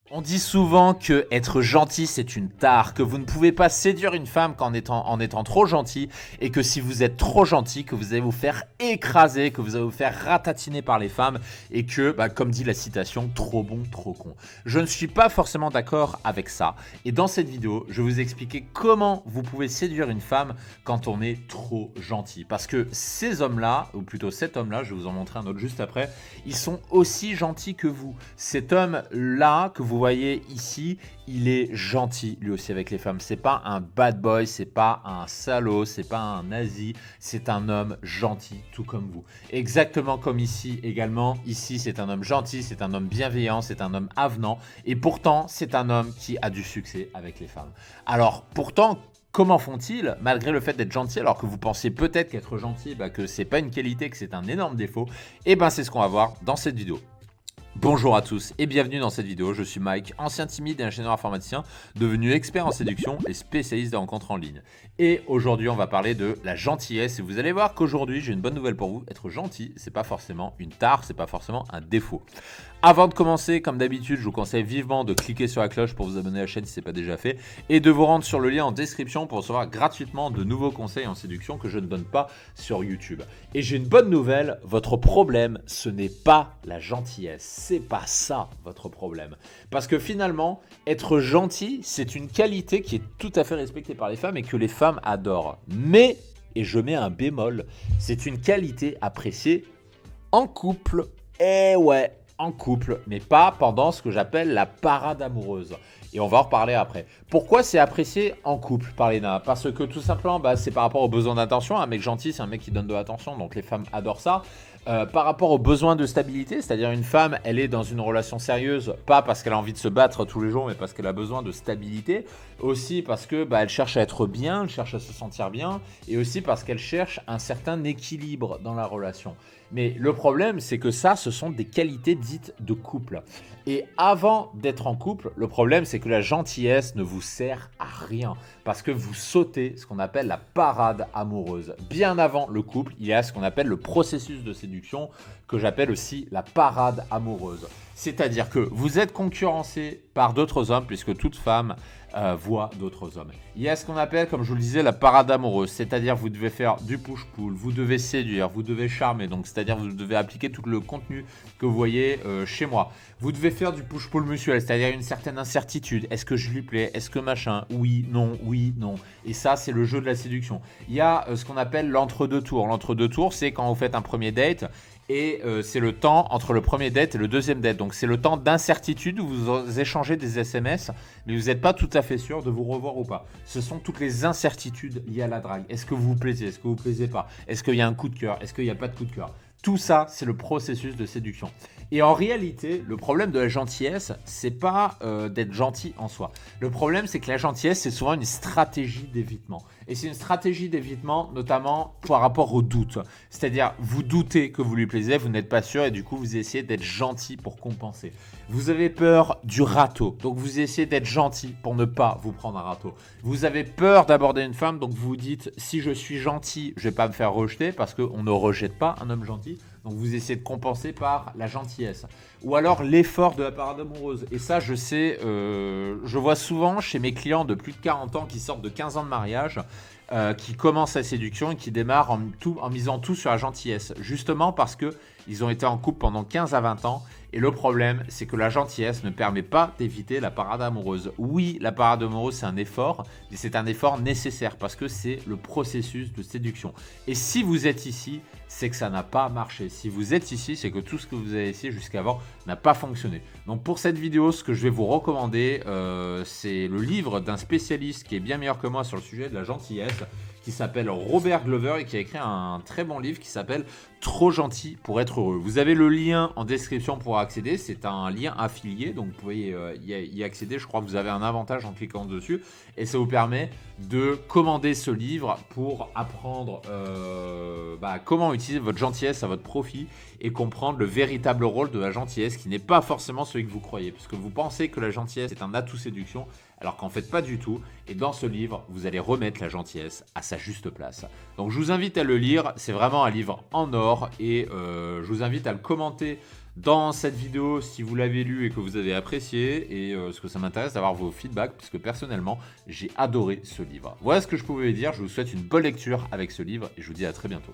On dit souvent que être gentil c'est une tare, que vous ne pouvez pas séduire une femme qu'en étant trop gentil et que si vous êtes trop gentil, que vous allez vous faire écraser, que vous allez vous faire ratatiner par les femmes et que, comme dit la citation, trop bon, trop con. Je ne suis pas forcément d'accord avec ça et dans cette vidéo, je vais vous expliquer comment vous pouvez séduire une femme quand on est trop gentil. Parce que ces hommes-là, ou plutôt cet homme-là, je vais vous en montrer un autre juste après, ils sont aussi gentils que vous. Cet homme-là que vous voyez ici, il est gentil lui aussi avec les femmes. C'est pas un bad boy, c'est pas un salaud, c'est pas un nazi, c'est un homme gentil tout comme vous. Exactement comme ici également. Ici, c'est un homme gentil, c'est un homme bienveillant, c'est un homme avenant et pourtant, c'est un homme qui a du succès avec les femmes. Alors, pourtant, comment font-ils, malgré le fait d'être gentil, alors que vous pensez peut-être qu'être gentil, que c'est pas une qualité, que c'est un énorme défaut? Et c'est ce qu'on va voir dans cette vidéo. Bonjour à tous et bienvenue dans cette vidéo, je suis Mike, ancien timide et ingénieur informaticien, devenu expert en séduction et spécialiste des rencontres en ligne. Et aujourd'hui on va parler de la gentillesse et vous allez voir qu'aujourd'hui j'ai une bonne nouvelle pour vous, être gentil c'est pas forcément une tare, c'est pas forcément un défaut. Avant de commencer, comme d'habitude, je vous conseille vivement de cliquer sur la cloche pour vous abonner à la chaîne si ce n'est pas déjà fait et de vous rendre sur le lien en description pour recevoir gratuitement de nouveaux conseils en séduction que je ne donne pas sur YouTube. Et j'ai une bonne nouvelle, votre problème, ce n'est pas la gentillesse, c'est pas ça votre problème. Parce que finalement, être gentil, c'est une qualité qui est tout à fait respectée par les femmes et que les femmes adorent. Mais, et je mets un bémol, c'est une qualité appréciée en couple. Eh ouais, en couple, mais pas pendant ce que j'appelle la parade amoureuse. Et on va en reparler après. Pourquoi c'est apprécié en couple par les nanas? Parce que tout simplement, c'est par rapport aux besoins d'attention. Un mec gentil, c'est un mec qui donne de l'attention, donc les femmes adorent ça. Par rapport aux besoins de stabilité, c'est-à-dire une femme, elle est dans une relation sérieuse, pas parce qu'elle a envie de se battre tous les jours, mais parce qu'elle a besoin de stabilité. Aussi parce que elle cherche à être bien, elle cherche à se sentir bien, et aussi parce qu'elle cherche un certain équilibre dans la relation. Mais le problème, c'est que ça, ce sont des qualités dites de couple. Et avant d'être en couple, le problème, c'est que la gentillesse ne vous sert à rien. Parce que vous sautez ce qu'on appelle la parade amoureuse. Bien avant le couple, il y a ce qu'on appelle le processus de séduction, que j'appelle aussi la parade amoureuse. C'est-à-dire que vous êtes concurrencé par d'autres hommes, puisque toute femme voit d'autres hommes. Il y a ce qu'on appelle, comme je vous le disais, la parade amoureuse, c'est-à-dire vous devez faire du push-pull, vous devez séduire, vous devez charmer, donc c'est-à-dire vous devez appliquer tout le contenu que vous voyez chez moi. Vous devez faire du push-pull mutuel, c'est-à-dire une certaine incertitude. Est-ce que je lui plais? Est-ce que machin? Oui, non, oui, non. Et ça, c'est le jeu de la séduction. Il y a ce qu'on appelle l'entre-deux tours. L'entre-deux tours, c'est quand vous faites un premier date et c'est le temps entre le premier date et le deuxième date. Donc c'est le temps d'incertitude où vous échangez des SMS, mais vous n'êtes pas tout à fait sûr de vous revoir ou pas. Ce sont toutes les incertitudes liées à la drague. Est-ce que vous vous plaisez? Est-ce que vous ne plaisez pas? Est-ce qu'il y a un coup de cœur? Est-ce qu'il n'y a pas de coup de cœur? Tout ça, c'est le processus de séduction. Et en réalité, le problème de la gentillesse, c'est pas d'être gentil en soi. Le problème, c'est que la gentillesse, c'est souvent une stratégie d'évitement. Et c'est une stratégie d'évitement, notamment par rapport au doute. C'est-à-dire, vous doutez que vous lui plaisez, vous n'êtes pas sûr, et du coup, vous essayez d'être gentil pour compenser. Vous avez peur du râteau, donc vous essayez d'être gentil pour ne pas vous prendre un râteau. Vous avez peur d'aborder une femme, donc vous vous dites, si je suis gentil, je ne vais pas me faire rejeter, parce qu'on ne rejette pas un homme gentil. Donc vous essayez de compenser par la gentillesse. Ou alors l'effort de la parade amoureuse. Et ça, je sais, je vois souvent chez mes clients de plus de 40 ans qui sortent de 15 ans de mariage, qui commencent la séduction et qui démarrent en misant tout sur la gentillesse. Justement parce qu'ils ont été en couple pendant 15 à 20 ans. Et le problème, c'est que la gentillesse ne permet pas d'éviter la parade amoureuse. Oui, la parade amoureuse, c'est un effort, mais c'est un effort nécessaire parce que c'est le processus de séduction. Et si vous êtes ici, c'est que ça n'a pas marché. Si vous êtes ici, c'est que tout ce que vous avez essayé jusqu'avant n'a pas fonctionné. Donc pour cette vidéo, ce que je vais vous recommander, c'est le livre d'un spécialiste qui est bien meilleur que moi sur le sujet de la gentillesse, qui s'appelle Robert Glover et qui a écrit un très bon livre qui s'appelle Trop gentil pour être heureux. Vous avez le lien en description pour accéder, c'est un lien affilié, donc vous pouvez y accéder. Je crois que vous avez un avantage en cliquant dessus et ça vous permet de commander ce livre pour apprendre comment utiliser votre gentillesse à votre profit et comprendre le véritable rôle de la gentillesse qui n'est pas forcément celui que vous croyez, parce que vous pensez que la gentillesse est un atout séduction, alors qu'en fait pas du tout. Et dans ce livre, vous allez remettre la gentillesse à sa juste place. Donc je vous invite à le lire, c'est vraiment un livre en or et je vous invite à le commenter dans cette vidéo si vous l'avez lu et que vous avez apprécié, et ce que ça m'intéresse d'avoir vos feedbacks, puisque personnellement, j'ai adoré ce livre. Voilà ce que je pouvais dire, je vous souhaite une bonne lecture avec ce livre, et je vous dis à très bientôt.